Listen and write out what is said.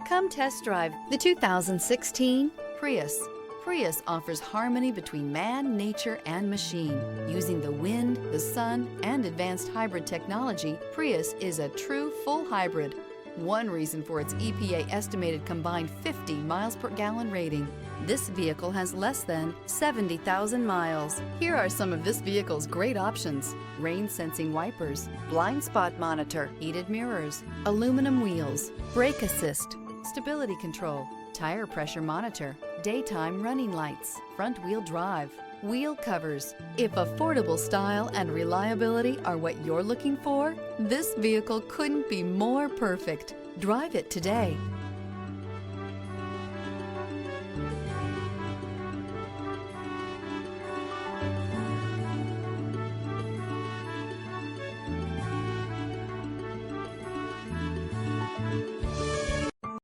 Come test drive the 2016 Prius. Prius offers harmony between man, nature, and machine. Using the wind, the sun, and advanced hybrid technology, Prius is a true full hybrid. One reason for its EPA estimated combined 50 miles per gallon rating. This vehicle has less than 70,000 miles. Here are some of this vehicle's great options: rain sensing wipers, blind spot monitor, heated mirrors, aluminum wheels, brake assist, stability control, tire pressure monitor, daytime running lights, front wheel drive, wheel covers. If affordable style and reliability are what you're looking for, this vehicle couldn't be more perfect. Drive it today.